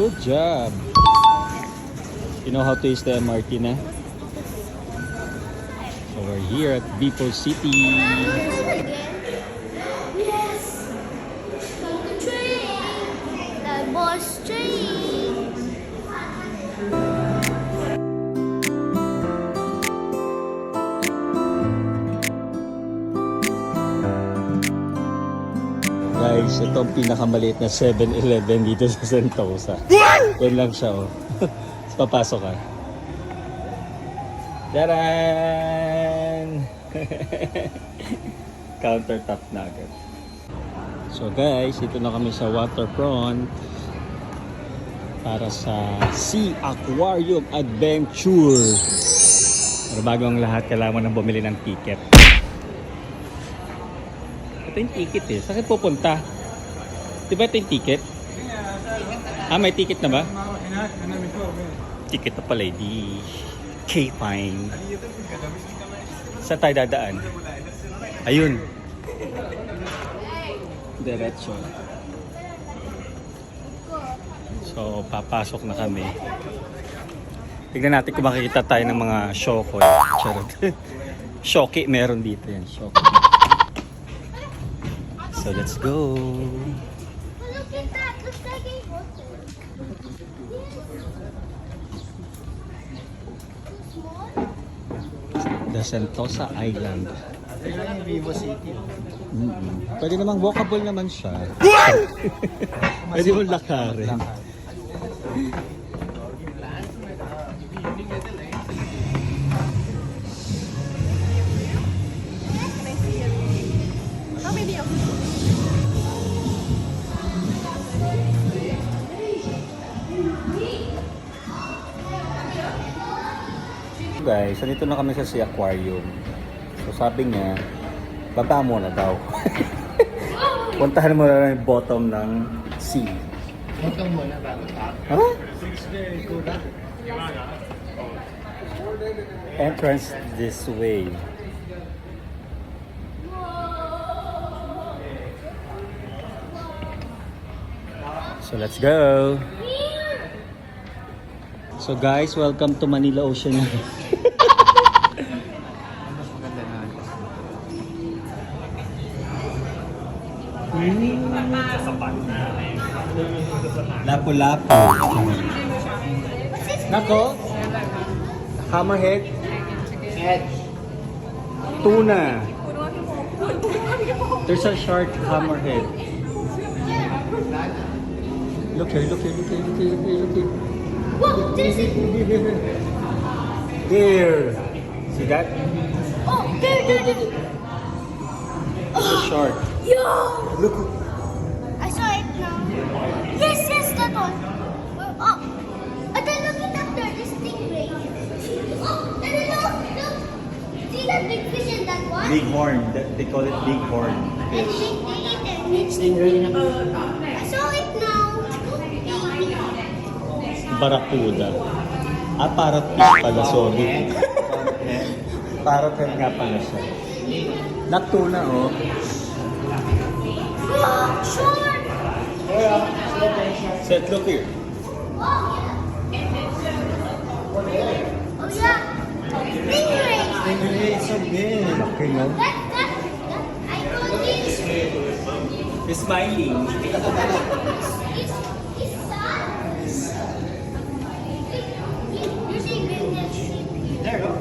Good job. You know how to use the MRT na? So we're here at Bicol City. Yes. The train. The bus train. Guys, ito ang pinakamaliit na 7-Eleven dito sa Sentosa. Yan lang siya, oh. Papasok ka. Taran! Countertop na agad. So guys, ito na kami sa waterfront para sa Sea Aquarium Adventure. Pero bago ang lahat, kailangan mo nang bumili ng ticket. Ito yung ticket eh. Saan pupunta? Di ba ito yung ticket? Ah, may ticket na ba? Ticket na pala, di K-Fine. Saan tayo dadaan? Ayun. Diretso. So, papasok na kami. Tignan natin kung makikita tayo ng mga shokoy. Charot. Shoki, meron dito yan. Shoki. So, let's go. Look at that. Looks like a hotel. The Sentosa Island. Yung Vivo City. Pwede namang walkable naman siya. Pwede mo lakarin. Guys, nandito na kami sa Sea Aquarium. So sabi niya, baba muna daw. Puntahan mo na yung bottom ng sea. Bottom muna bago top. Huh? Entrance this way. So let's go. So guys, welcome to Manila Ocean. Mas maganda na. Lapu-lapu. Nako. Hammerhead. Head. Tuna. There's a shark hammerhead. Look here, look here, look here, look here, look here, look here. Whoa, there's it. There. See that? Oh, there. The shark. Yo! Look. I saw it now. Yes, that one. Oh, and then look it up there, the stingray. Oh, and then look. See that big fish in that one? Big horn. They call it big horn. And they eat it. Stingray na. I saw it now. Barracuda. Ah, parrot fish pala, sorry. Parrot head nga pala siya. Not tuna, oh. Oh, shark! Seth, look here. Oh, yeah. Stingray. Stingray, so big. Okay, no? That, I know this. He's smiling. It's sad. There's a big sheep here. There go.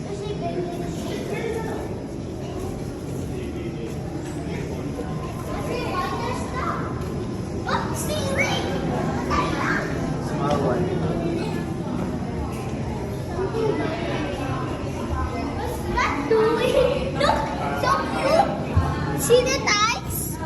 There's a big sheep. Oh, stingray! Small one. What's that doing? Look, so cute. See the eyes?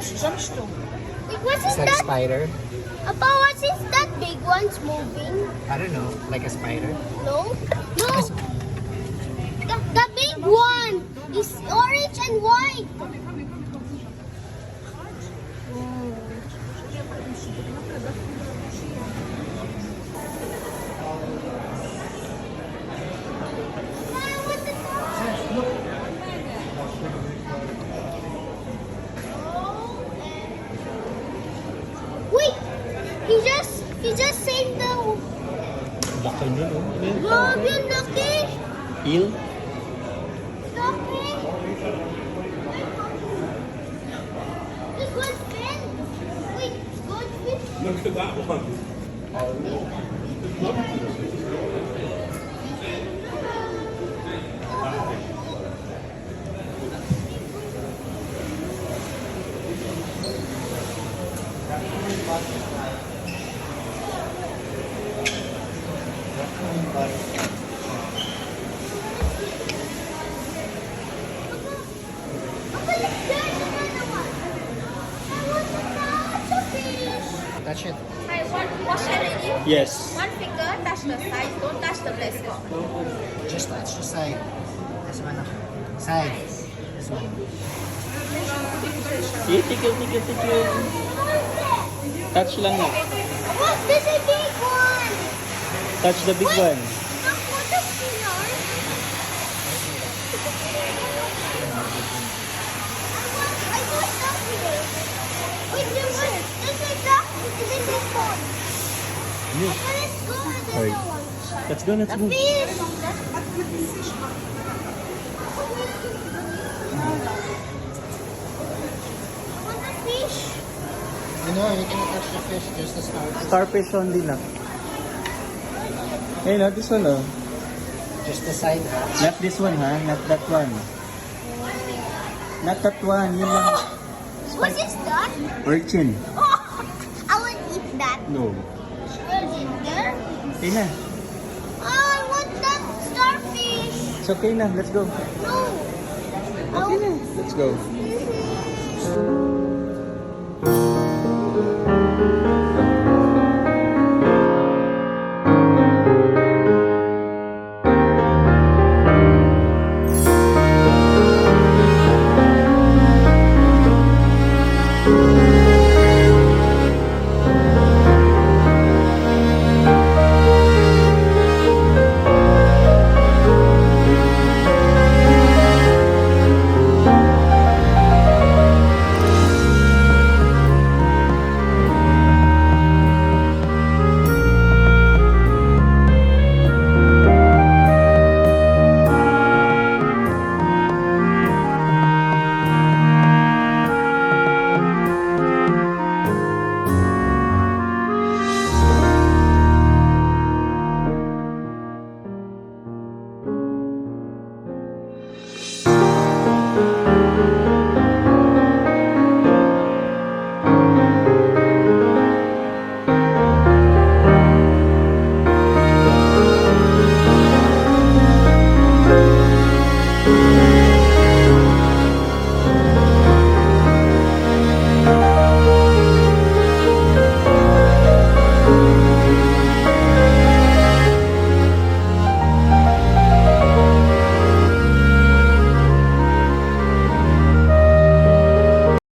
Wait, what is It's like a that? spider. Papa, what is that big one's moving? I don't know, like a spider. No? No! The big one is orange and white. Wait! He just saved the... Laki niya, oh. Ano yun? Grabe, ang laki! Eel? Laki! This one's pen. Wait, goldfish? Look at that one. Papa, let's get another one. I want to touch a fish. Touch it. Hi, wash already? Yes. One finger, touch the side, don't touch the bracelet. Just touch the side. This one. Side. This one. Yeah, tikil. Touch lang na. What? This is a big one. Touch the big one. Look, what a pillar. I want that here. Wait, this is that. This is one. Let's go with the Alright. other one. Let's go, let's A go. fish. I want a fish. You know, you cannot touch the fish, just the starfish. Starfish only lang. Hey, not this one, oh. Just the side, huh? Not this one, ha? Not that one. Not that one. Yun lang. What is that? Urchin. Oh, I will eat that. No. Where's it there? Okay na. Oh, I want that starfish. It's okay na. Let's go. No. Okay na. Let's go.